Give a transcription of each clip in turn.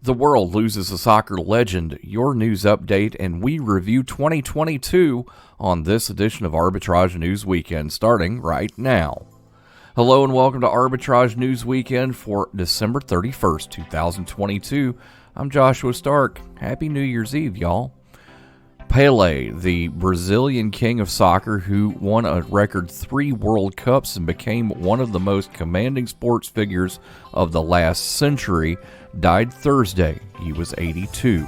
The world loses a soccer legend. Your news update, and we review 2022 on this edition of Arbitrage News Weekend, starting right now. Hello and welcome to Arbitrage News Weekend for December 31st, 2022. I'm Joshua Stark. Happy New Year's Eve, y'all. Pele, the Brazilian king of soccer who won a record 3 World Cups and became one of the most commanding sports figures of the last century, died Thursday. He was 82.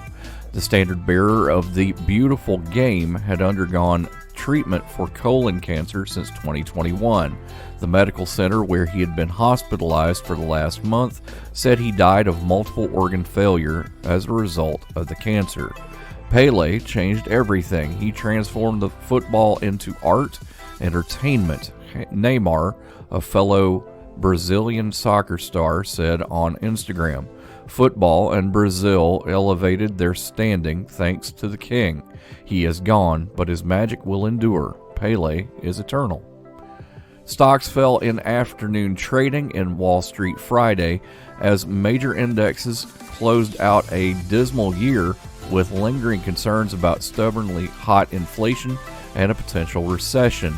The standard bearer of the beautiful game had undergone treatment for colon cancer since 2021. The medical center where he had been hospitalized for the last month said he died of multiple organ failure as a result of the cancer. Pele changed everything. He transformed the football into art, entertainment. Neymar, a fellow Brazilian soccer star, said on Instagram, "Football and Brazil elevated their standing thanks to the king. He is gone, but his magic will endure. Pele is eternal." Stocks fell in afternoon trading in Wall Street Friday as major indexes closed out a dismal year with lingering concerns about stubbornly hot inflation and a potential recession.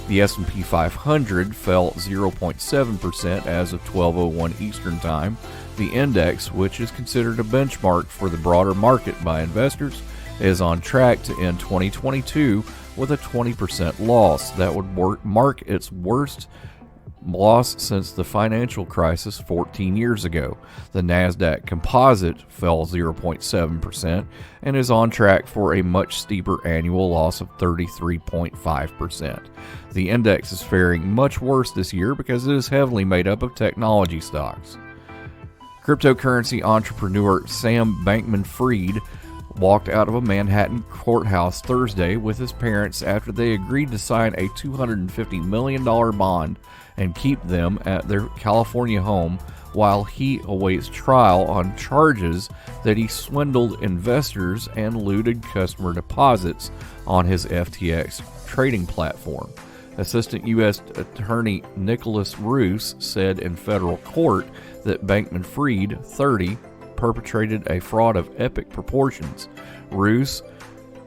The S&P 500 fell 0.7% as of 12:01 Eastern Time. The index, which is considered a benchmark for the broader market by investors, is on track to end 2022 with a 20% loss. That would mark its worst loss since the financial crisis 14 years ago. The Nasdaq Composite fell 0.7% and is on track for a much steeper annual loss of 33.5%. The index is faring much worse this year because it is heavily made up of technology stocks. Cryptocurrency entrepreneur Sam Bankman-Fried walked out of a Manhattan courthouse Thursday with his parents after they agreed to sign a $250 million bond and keep them at their California home while he awaits trial on charges that he swindled investors and looted customer deposits on his FTX trading platform. Assistant U.S. Attorney Nicholas Roos said in federal court that Bankman-Fried, 30, perpetrated a fraud of epic proportions. Roos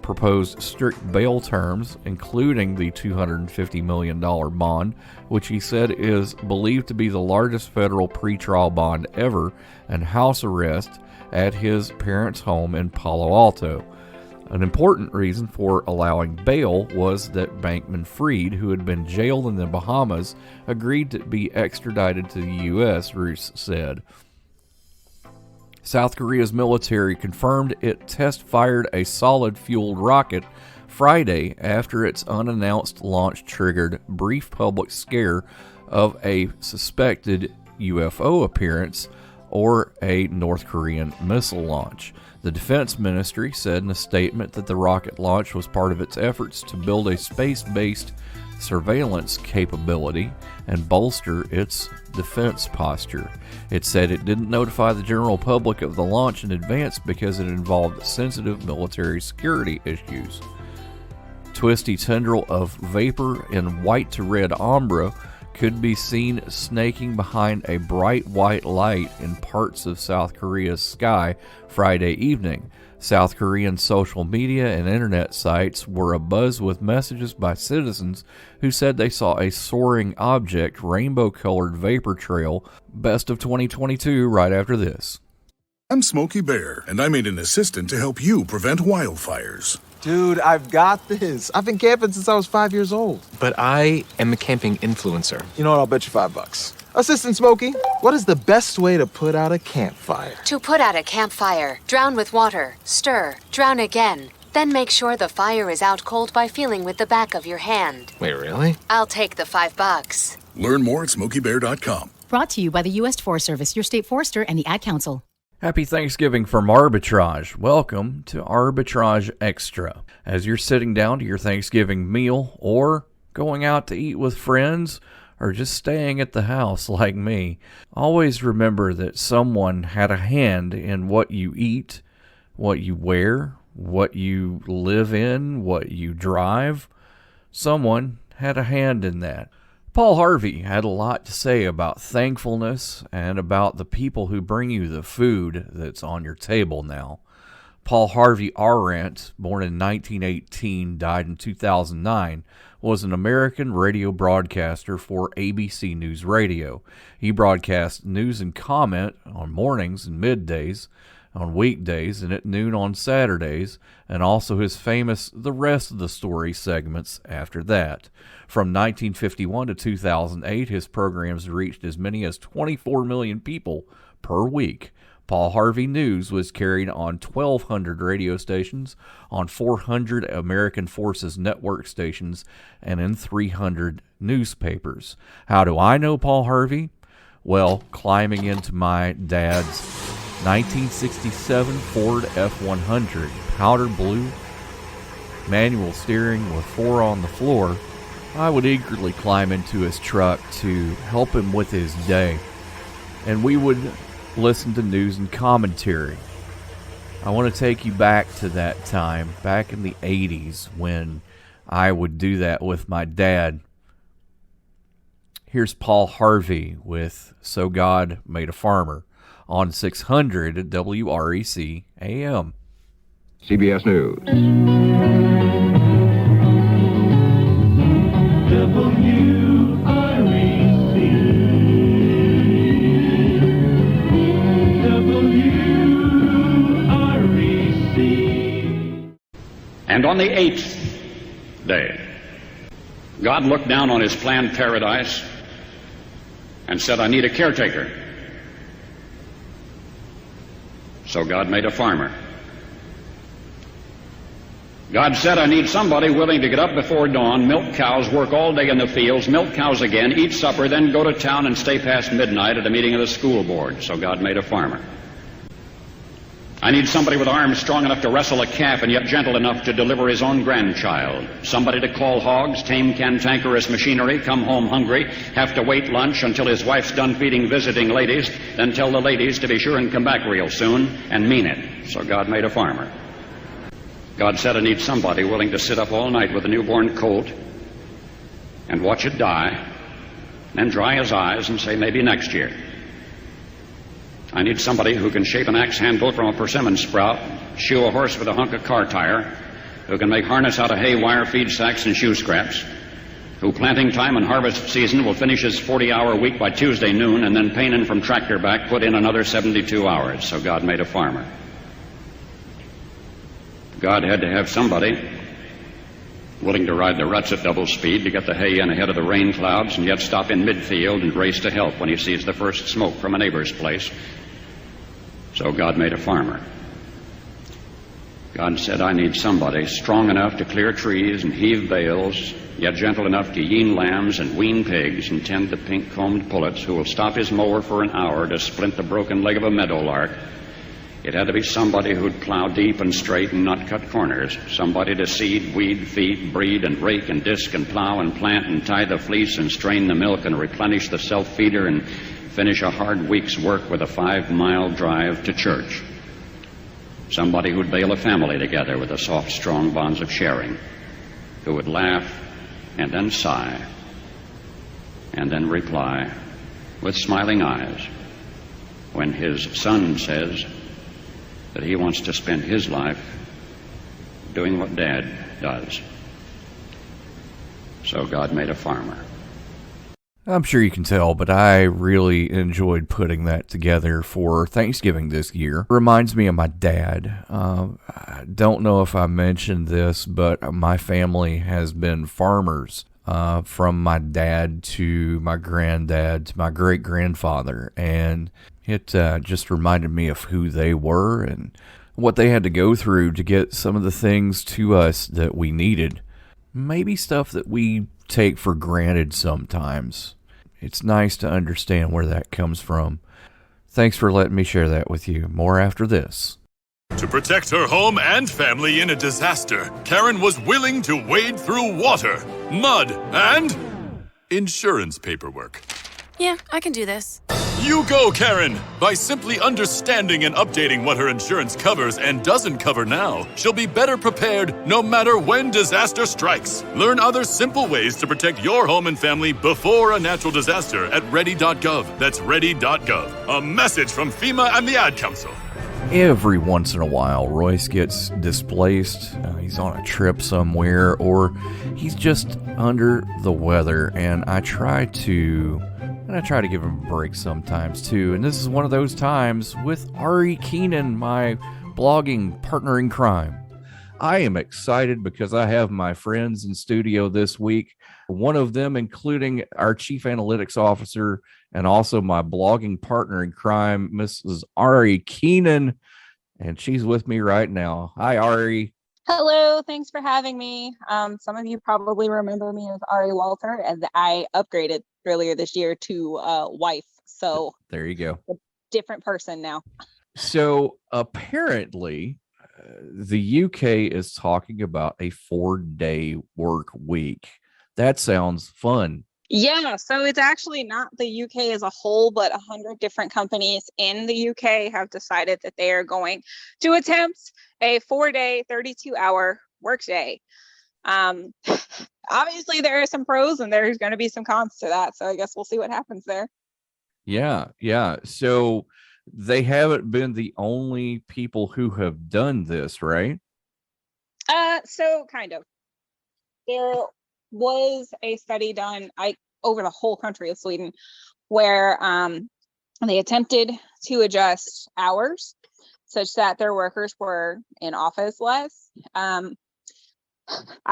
proposed strict bail terms, including the $250 million bond, which he said is believed to be the largest federal pretrial bond ever, and house arrest at his parents' home in Palo Alto. An important reason for allowing bail was that Bankman-Fried, who had been jailed in the Bahamas, agreed to be extradited to the U.S., Roos said. South Korea's military confirmed it test-fired a solid-fueled rocket Friday after its unannounced launch triggered brief public scare of a suspected UFO appearance or a North Korean missile launch. The Defense Ministry said in a statement that the rocket launch was part of its efforts to build a space-based surveillance capability and bolster its defense posture. It said it didn't notify the general public of the launch in advance because it involved sensitive military security issues. Twisty tendril of vapor in white to red ombre could be seen snaking behind a bright white light in parts of South Korea's sky Friday evening. South Korean social media and internet sites were abuzz with messages by citizens who said they saw a soaring object, rainbow-colored vapor trail. Best of 2022 right after this. I'm Smokey Bear, and I made an assistant to help you prevent wildfires. Dude, I've got this. I've been camping since I was 5 years old. But I am a camping influencer. You know what? I'll bet you $5. Assistant Smokey, what is the best way to put out a campfire? To put out a campfire, drown with water, stir, drown again. Then make sure the fire is out cold by feeling with the back of your hand. Wait, really? I'll take the $5. Learn more at SmokeyBear.com. Brought to you by the U.S. Forest Service, your state forester, and the Ad Council. Happy Thanksgiving from Arbitrage. Welcome to Arbitrage Extra. As you're sitting down to your Thanksgiving meal or going out to eat with friends or just staying at the house like me, always remember that someone had a hand in what you eat, what you wear, what you live in, what you drive. Someone had a hand in that. Paul Harvey had a lot to say about thankfulness and about the people who bring you the food that's on your table now. Paul Harvey Arendt, born in 1918, died in 2009, was an American radio broadcaster for ABC News Radio. He broadcast news and comment on mornings and middays, on weekdays, and at noon on Saturdays, and also his famous The Rest of the Story segments after that. From 1951 to 2008, his programs reached as many as 24 million people per week. Paul Harvey News was carried on 1,200 radio stations, on 400 American Forces network stations, and in 300 newspapers. How do I know Paul Harvey? Well, climbing into my dad's 1967 Ford F-100, powder blue, manual steering with 4 on the floor, I would eagerly climb into his truck to help him with his day, and we would listen to news and commentary. I want to take you back to that time, back in the 80s, when I would do that with my dad. Here's Paul Harvey with So God Made a Farmer on 600 WREC AM. CBS News. And on the 8th day, God looked down on his planned paradise and said, I need a caretaker. So God made a farmer. God said, I need somebody willing to get up before dawn, milk cows, work all day in the fields, milk cows again, eat supper, then go to town and stay past midnight at a meeting of the school board. So God made a farmer. I need somebody with arms strong enough to wrestle a calf and yet gentle enough to deliver his own grandchild. Somebody to call hogs, tame cantankerous machinery, come home hungry, have to wait lunch until his wife's done feeding visiting ladies, then tell the ladies to be sure and come back real soon and mean it. So God made a farmer. God said, I need somebody willing to sit up all night with a newborn colt and watch it die, then dry his eyes and say, maybe next year. I need somebody who can shape an axe handle from a persimmon sprout, shoe a horse with a hunk of car tire, who can make harness out of hay wire, feed sacks, and shoe scraps, who planting time and harvest season will finish his 40-hour week by Tuesday noon, and then painin' from tractor back put in another 72 hours. So God made a farmer. God had to have somebody willing to ride the ruts at double speed to get the hay in ahead of the rain clouds and yet stop in midfield and race to help when he sees the first smoke from a neighbor's place. So God made a farmer. God said, I need somebody strong enough to clear trees and heave bales, yet gentle enough to yean lambs and wean pigs and tend the pink-combed pullets, who will stop his mower for an hour to splint the broken leg of a meadowlark. It had to be somebody who'd plow deep and straight and not cut corners. Somebody to seed, weed, feed, breed, and rake and disc and plow and plant and tie the fleece and strain the milk and replenish the self-feeder and finish a hard week's work with a 5-mile drive to church. Somebody who'd bail a family together with the soft, strong bonds of sharing, who would laugh and then sigh and then reply with smiling eyes when his son says that he wants to spend his life doing what Dad does. So God made a farmer. I'm sure you can tell, but I really enjoyed putting that together for Thanksgiving this year. Reminds me of my dad. I don't know if I mentioned this, but my family has been farmers from my dad to my granddad to my great-grandfather, and it just reminded me of who they were and what they had to go through to get some of the things to us that we needed. Maybe stuff that we take for granted sometimes. It's nice to understand where that comes from. Thanks for letting me share that with you. More after this. To protect her home and family in a disaster, Karen was willing to wade through water, mud, and insurance paperwork. Yeah, I can do this. You go, Karen! By simply understanding and updating what her insurance covers and doesn't cover now, she'll be better prepared no matter when disaster strikes. Learn other simple ways to protect your home and family before a natural disaster at ready.gov. That's ready.gov. A message from FEMA and the Ad Council. Every once in a while, Royce gets displaced. He's on a trip somewhere, or he's just under the weather, and I try to give him a break sometimes too. And this is one of those times with Ari Keenan, my blogging partner in crime. I am excited because I have my friends in studio this week. One of them, including our chief analytics officer and also my blogging partner in crime, Mrs. Ari Keenan. And she's with me right now. Hi, Ari. Hello, thanks for having me. Some of you probably remember me as Ari Walter, and I upgraded earlier this year to wife. So there you go. A different person now. So apparently, the UK is talking about a 4-day work week. That sounds fun. Yeah, so it's actually not the UK as a whole, but 100 different companies in the UK have decided that they are going to attempt a 4-day, 32-hour workday. Obviously, there are some pros and there's going to be some cons to that. So I guess we'll see what happens there. Yeah. So they haven't been the only people who have done this, right? So kind of. There was a study done over the whole country of Sweden where they attempted to adjust hours such that their workers were in office less. I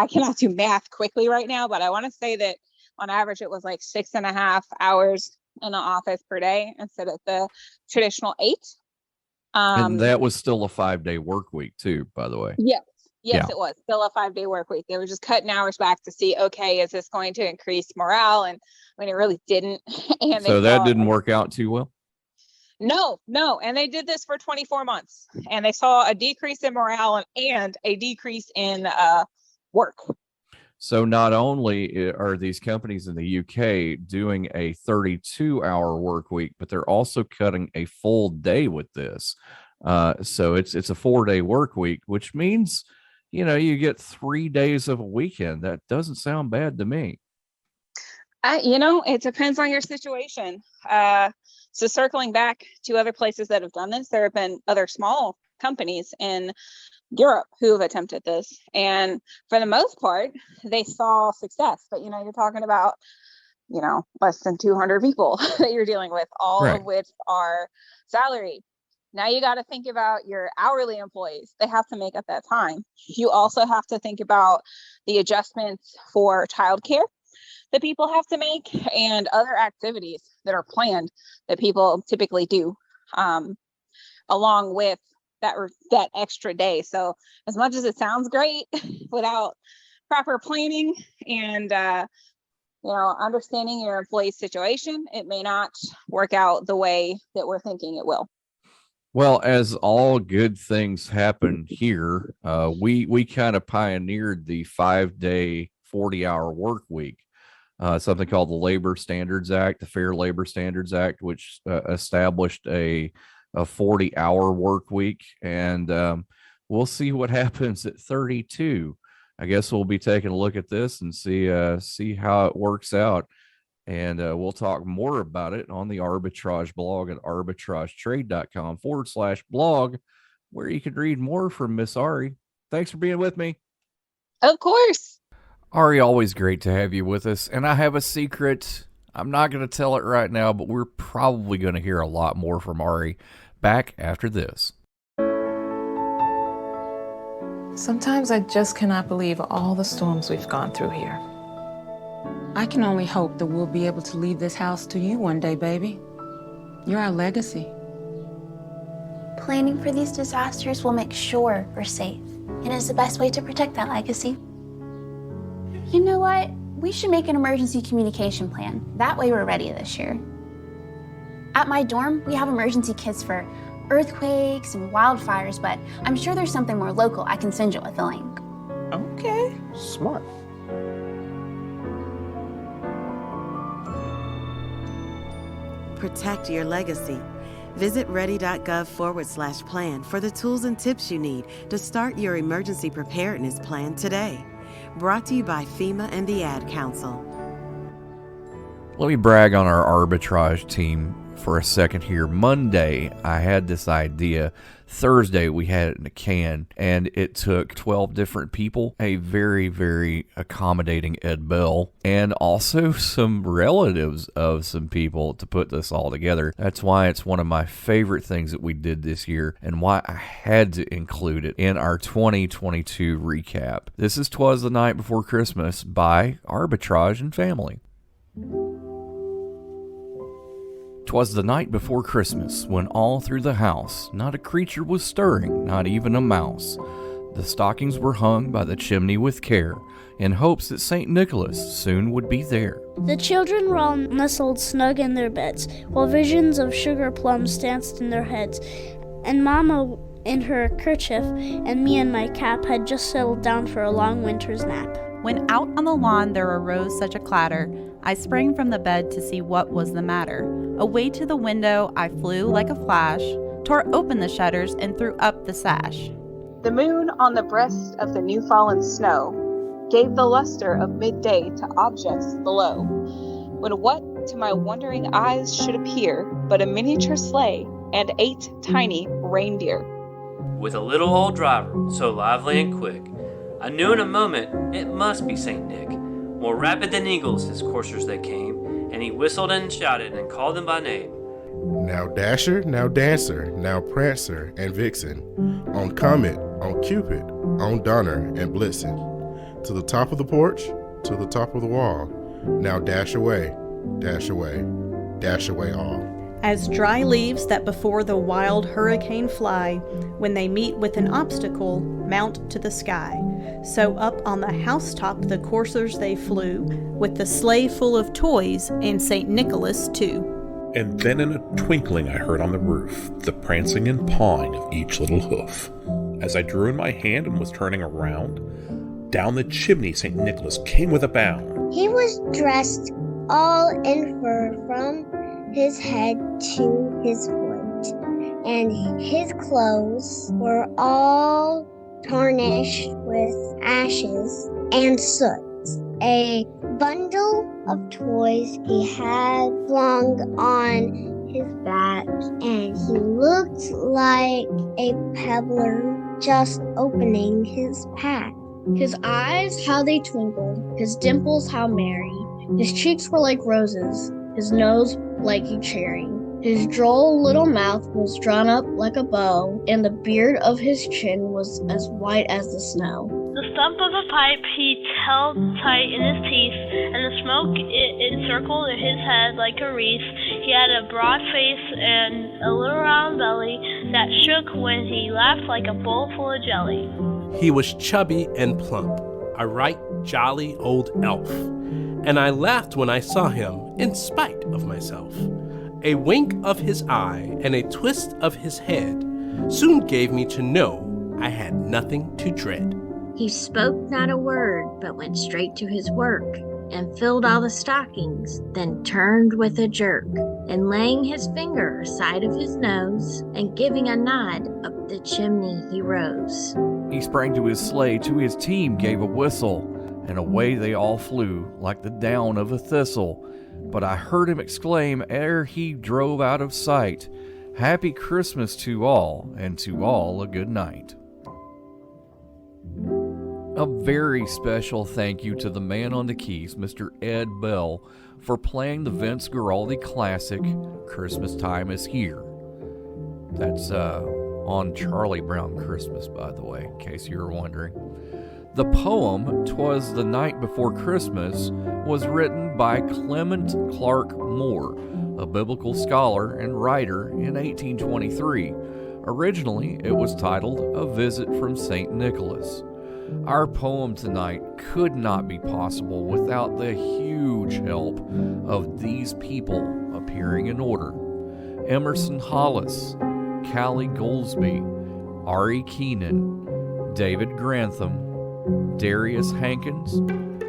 cannot do math quickly right now, but I want to say that on average it was like 6.5 hours in the office per day instead of the traditional 8. And that was still a 5-day work week too, by the way. Yes, it was still a 5-day work week. They were just cutting hours back to see, okay, is this going to increase morale? And I mean, it really didn't. And so that didn't work out too well? No. And they did this for 24 months and they saw a decrease in morale and a decrease in work. So not only are these companies in the UK doing a 32-hour work week, but they're also cutting a full day with this. So it's a 4-day work week, which means, you get 3 days of a weekend. That doesn't sound bad to me. It depends on your situation. So circling back to other places that have done this, there have been other small companies in Europe who have attempted this. And for the most part, they saw success. But, you're talking about, less than 200 people that you're dealing with, all right, of which are salaried. Now you got to think about your hourly employees. They have to make up that time. You also have to think about the adjustments for childcare that people have to make and other activities that are planned that people typically do along with that extra day. So as much as it sounds great, without proper planning and understanding your employee's situation, it may not work out the way that we're thinking it will. Well, as all good things happen here, we kind of pioneered the 5-day, 40-hour work week. Something called the Labor Standards Act, the Fair Labor Standards Act, which established a 40-hour work week. And we'll see what happens at 32. I guess we'll be taking a look at this and see how it works out. And we'll talk more about it on the Arbitrage blog at arbitragetrade.com/blog, where you can read more from Miss Ari. Thanks for being with me. Of course. Ari, always great to have you with us. And I have a secret. I'm not going to tell it right now, but we're probably going to hear a lot more from Ari back after this. Sometimes I just cannot believe all the storms we've gone through here. I can only hope that we'll be able to leave this house to you one day, baby. You're our legacy. Planning for these disasters will make sure we're safe, and is the best way to protect that legacy. You know what? We should make an emergency communication plan. That way we're ready this year. At my dorm, we have emergency kits for earthquakes and wildfires, but I'm sure there's something more local I can send you with a link. Okay, smart. protect your legacy. Visit ready.gov/plan for the tools and tips you need to start your emergency preparedness plan today. Brought to you by FEMA and the Ad Council. Let me brag on our arbitrage team for a second here. Monday, I had this idea. Thursday, we had it in a can, and it took 12 different people, a very, very accommodating Ed Bell, and also some relatives of some people to put this all together. That's why it's one of my favorite things that we did this year, and why I had to include it in our 2022 recap. This is 'Twas the Night Before Christmas by Arbitrage and Family. 'Twas the night before Christmas, when all through the house not a creature was stirring, not even a mouse. The stockings were hung by the chimney with care, in hopes that St. Nicholas soon would be there. The children were all nestled snug in their beds, while visions of sugar plums danced in their heads, and Mama in her kerchief and me in my cap had just settled down for a long winter's nap. When out on the lawn there arose such a clatter, I sprang from the bed to see what was the matter. Away to the window I flew like a flash, tore open the shutters and threw up the sash. The moon on the breast of the new-fallen snow gave the luster of midday to objects below, when what to my wondering eyes should appear but a miniature sleigh and 8 tiny reindeer. With a little old driver, so lively and quick, I knew in a moment it must be St. Nick. More rapid than eagles his coursers they came, and he whistled and shouted and called them by name. Now Dasher, now Dancer, now Prancer and Vixen, on Comet, on Cupid, on Donner and Blitzen, to the top of the porch, to the top of the wall. Now dash away, dash away, dash away all. As dry leaves that before the wild hurricane fly, when they meet with an obstacle, mount to the sky. So up on the housetop the coursers they flew, with the sleigh full of toys and St. Nicholas too. And then in a twinkling I heard on the roof the prancing and pawing of each little hoof. As I drew in my hand and was turning around, down the chimney St. Nicholas came with a bound. He was dressed all in fur from his head to his foot, and his clothes were all tarnished with ashes and soot. A bundle of toys he had flung on his back, and he looked like a peddler just opening his pack. His eyes, how they twinkled, his dimples, how merry. His cheeks were like roses, his nose like a cherry. His droll little mouth was drawn up like a bow, and the beard of his chin was as white as the snow. The stump of a pipe he held tight in his teeth, and the smoke it encircled his head like a wreath. He had a broad face and a little round belly that shook when he laughed like a bowl full of jelly. He was chubby and plump, a right jolly old elf, and I laughed when I saw him in spite of myself. A wink of his eye and a twist of his head soon gave me to know I had nothing to dread. He spoke not a word, but went straight to his work, and filled all the stockings, then turned with a jerk, and laying his finger aside of his nose, and giving a nod up the chimney he rose. He sprang to his sleigh, to his team gave a whistle, and away they all flew like the down of a thistle. But I heard him exclaim ere he drove out of sight, "Happy Christmas to all, and to all a good night." A very special thank you to the man on the keys, Mr. Ed Bell, for playing the Vince Guaraldi classic, Christmas Time is Here. That's on Charlie Brown Christmas, by the way, in case you were wondering. The poem, 'Twas the Night Before Christmas, was written by Clement Clark Moore, a biblical scholar and writer, in 1823. Originally, it was titled A Visit from St. Nicholas. Our poem tonight could not be possible without the huge help of these people appearing in order: Emerson Hollis, Callie Goldsby, Ari Keenan, David Grantham, Darius Hankins,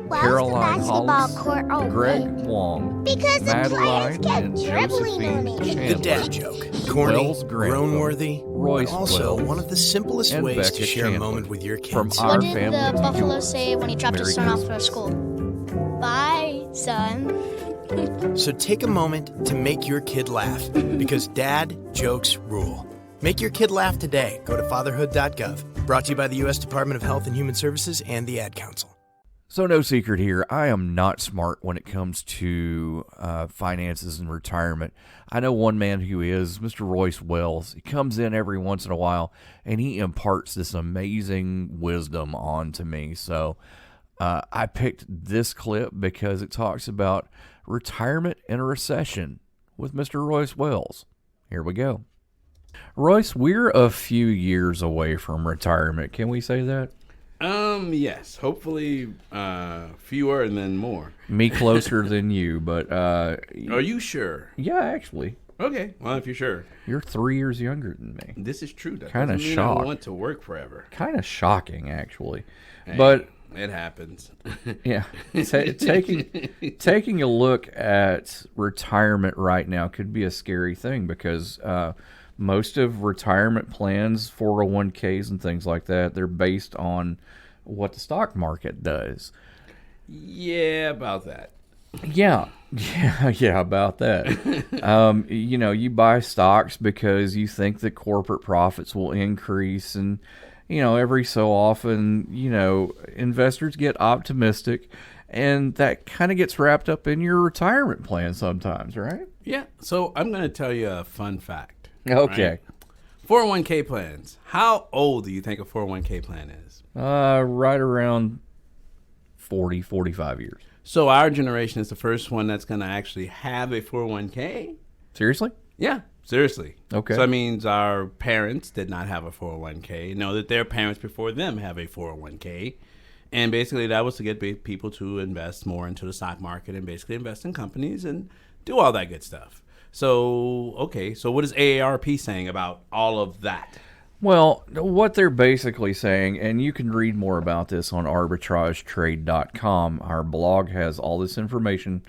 Caroline the basketball Hollis, court open? Greg Wong, Because the Madeline players get and dribbling on Josephine it. Chandler, The dad joke. Corny, Wells Grantham, grown-worthy, Royce but also Wells, one of the simplest and ways to Becca share Chandler. a moment with your kids. From our What did family the to buffalo yours. say when he dropped Merry his son off Christmas. at school? Bye, son. So take a moment to make your kid laugh, because dad jokes rule. Make your kid laugh today. Go to fatherhood.gov. Brought to you by the U.S. Department of Health and Human Services and the Ad Council. So no secret here, I am not smart when it comes to finances and retirement. I know one man who is, Mr. Royce Wells. He comes in every once in a while, and he imparts this amazing wisdom onto me. So I picked this clip because it talks about retirement in a recession with Mr. Royce Wells. Here we go. Royce, we're a few years away from retirement. Can we say that? Yes. Hopefully, fewer and then more. Me closer than you, but Are you sure? Yeah, actually. Okay. Well, if you're sure. You're 3 years younger than me. This is true. That Kind of doesn't mean shocked. I want to work forever. Kind of shocking, actually. Hey, but it happens. Yeah, taking a look at retirement right now could be a scary thing because most of retirement plans, 401ks and things like that, they're based on what the stock market does. Yeah, about that. Yeah, about that. You buy stocks because you think that corporate profits will increase, and every so often, investors get optimistic, and that kind of gets wrapped up in your retirement plan sometimes, right? Yeah. So I'm going to tell you a fun fact. Okay. Right? 401k plans. How old do you think a 401k plan is? Right around 40, 45 years. So our generation is the first one that's going to actually have a 401k. Seriously? Yeah, seriously. Okay. So that means our parents did not have a 401k. Know that their parents before them have a 401k. And basically that was to get people to invest more into the stock market and basically invest in companies and do all that good stuff. So, okay, so what is AARP saying about all of that? Well, what they're basically saying, and you can read more about this on arbitragetrade.com. Our blog has all this information,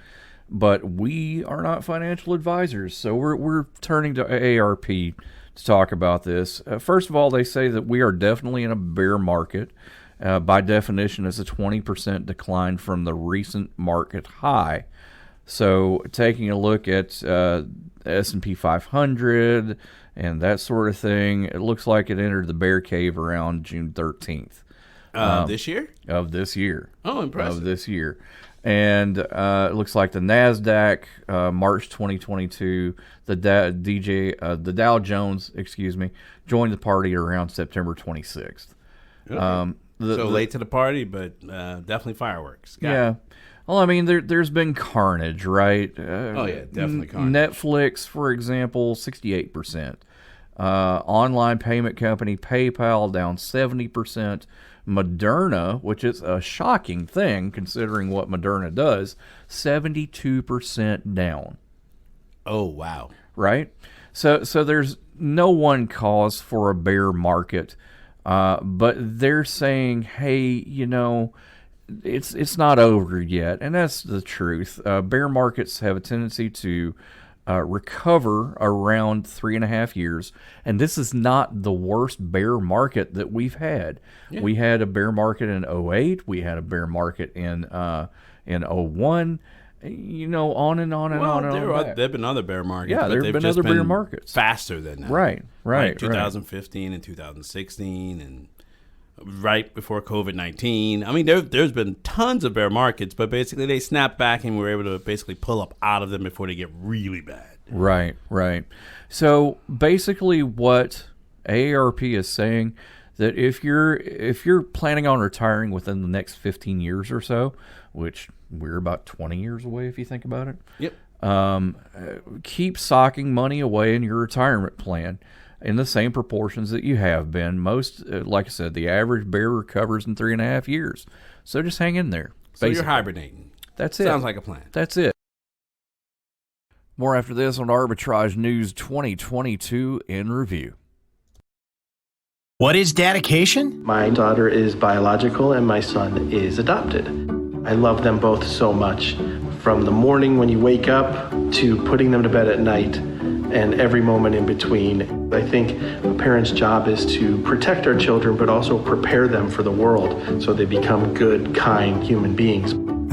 but we are not financial advisors, so we're turning to AARP to talk about this. First of all, they say that we are definitely in a bear market. By definition, it's a 20% decline from the recent market high. So taking a look at S&P 500 and that sort of thing, it looks like it entered the bear cave around June 13th. This year? Of this year. Oh, impressive. Of this year. And it looks like the NASDAQ, March 2022, the Dow Jones, joined the party around September 26th. Okay. Late to the party, but definitely fireworks. Got it. Well, I mean, there's been carnage, right? Definitely carnage. Netflix, for example, 68%. Online payment company PayPal down 70%. Moderna, which is a shocking thing considering what Moderna does, 72% down. Oh, wow. Right? So there's no one cause for a bear market, but they're saying, hey, it's not over yet, and that's the truth. Bear markets have a tendency to recover around 3.5 years, and this is not the worst bear market that we've had. Yeah. We had a bear market in 2008. We had a bear market in 2001. On and on and on and on. There have been other bear markets. Yeah, there have been other bear markets faster than that. Right. Like 2015 and 2016 and right before COVID-19. I mean, there's been tons of bear markets, but basically they snapped back and we were able to basically pull up out of them before they get really bad. Right. So basically what AARP is saying, that if you're planning on retiring within the next 15 years or so, which we're about 20 years away if you think about it. Yep. Keep socking money away in your retirement plan in the same proportions that you have been. Most, like I said, the average bear recovers in 3.5 years. So just hang in there. So you're hibernating. That's it. Sounds like a plan. That's it. More after this on Arbitrage News 2022 in review. What is dedication? My daughter is biological and my son is adopted. I love them both so much. From the morning when you wake up to putting them to bed at night and every moment in between. I think a parent's job is to protect our children, but also prepare them for the world so they become good, kind human beings.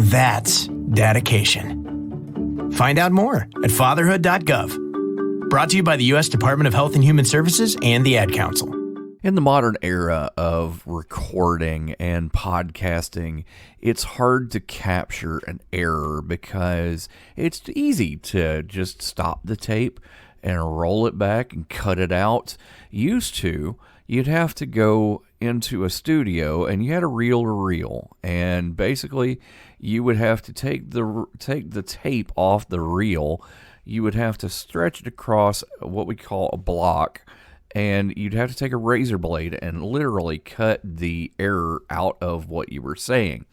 That's dedication. Find out more at fatherhood.gov. Brought to you by the U.S. Department of Health and Human Services and the Ad Council. In the modern era of recording and podcasting, it's hard to capture an error because it's easy to just stop the tape and roll it back and cut it out. Used to, you'd have to go into a studio and you had a reel-to-reel, and basically you would have to take the tape off the reel. You would have to stretch it across what we call a block, and you'd have to take a razor blade and literally cut the error out of what you were saying,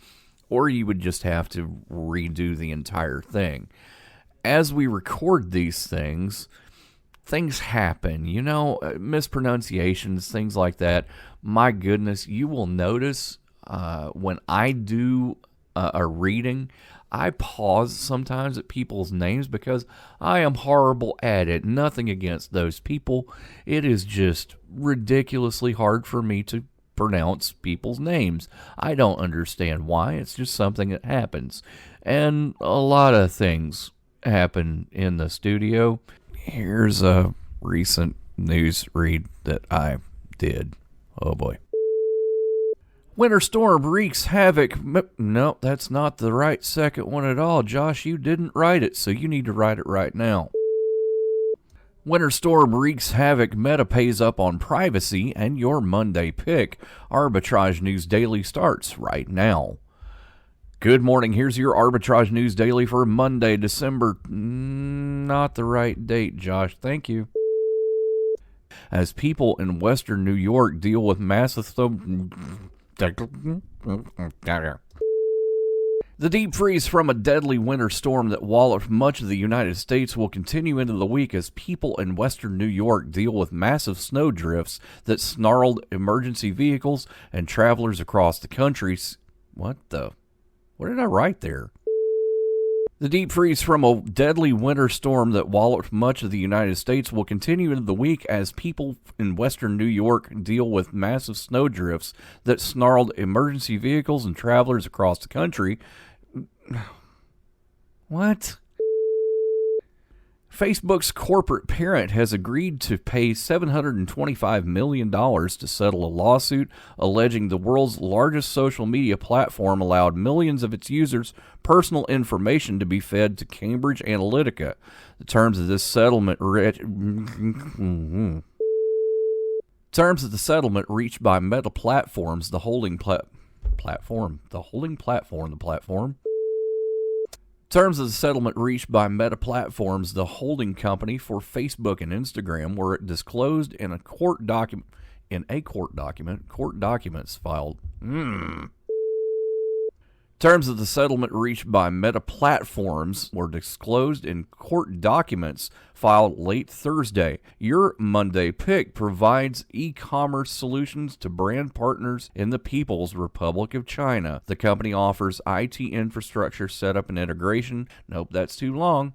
or you would just have to redo the entire thing. As we record these things happen, mispronunciations, things like that. My goodness, you will notice when I do a reading, I pause sometimes at people's names because I am horrible at it. Nothing against those people. It is just ridiculously hard for me to pronounce people's names. I don't understand why. It's just something that happens. And a lot of things happen in the studio. Here's a recent news read that I did. Oh boy. Winter storm wreaks havoc. No, that's not the right second one at all. Josh, you didn't write it, so you need to write it right now. Winter storm wreaks havoc. Meta pays up on privacy, and your Monday pick. Arbitrage News Daily starts right now. Good morning. Here's your Arbitrage News Daily for Monday, December. Not the right date, Josh. Thank you. As people in western New York deal with massive... The deep freeze from a deadly winter storm that walloped much of the United States will continue into the week as people in western New York deal with massive snow drifts that snarled emergency vehicles and travelers across the country. What did I write there? The deep freeze from a deadly winter storm that walloped much of the United States will continue into the week as people in western New York deal with massive snow drifts that snarled emergency vehicles and travelers across the country. What? Facebook's corporate parent has agreed to pay $725 million to settle a lawsuit alleging the world's largest social media platform allowed millions of its users' personal information to be fed to Cambridge Analytica. The terms of this settlement reached by Meta Platforms, the holding platform. Terms of the settlement reached by Meta Platforms, the holding company for Facebook and Instagram, were disclosed in a court document. Court documents filed. Terms of the settlement reached by Meta Platforms were disclosed in court documents filed late Thursday. Your Monday pick provides e-commerce solutions to brand partners in the People's Republic of China. The company offers IT infrastructure setup and integration. Nope, that's too long.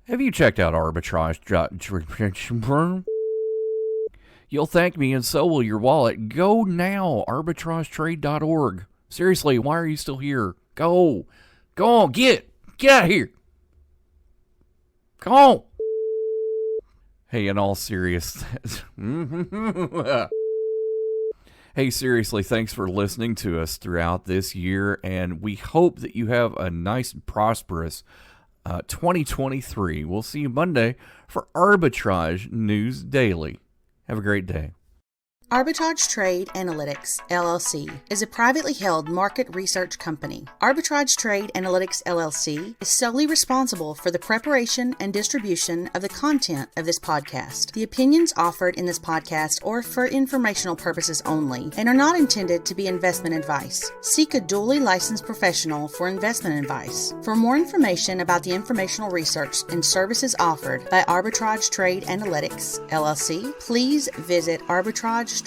Have you checked out Arbitrage? You'll thank me, and so will your wallet. Go now, arbitragetrade.org. Seriously, why are you still here? Go on, get out of here. Come on. Hey, in all seriousness. Hey, seriously, thanks for listening to us throughout this year, and we hope that you have a nice and prosperous 2023. We'll see you Monday for Arbitrage News Daily. Have a great day. Arbitrage Trade Analytics, LLC, is a privately held market research company. Arbitrage Trade Analytics, LLC, is solely responsible for the preparation and distribution of the content of this podcast. The opinions offered in this podcast are for informational purposes only and are not intended to be investment advice. Seek a duly licensed professional for investment advice. For more information about the informational research and services offered by Arbitrage Trade Analytics, LLC, please visit arbitrage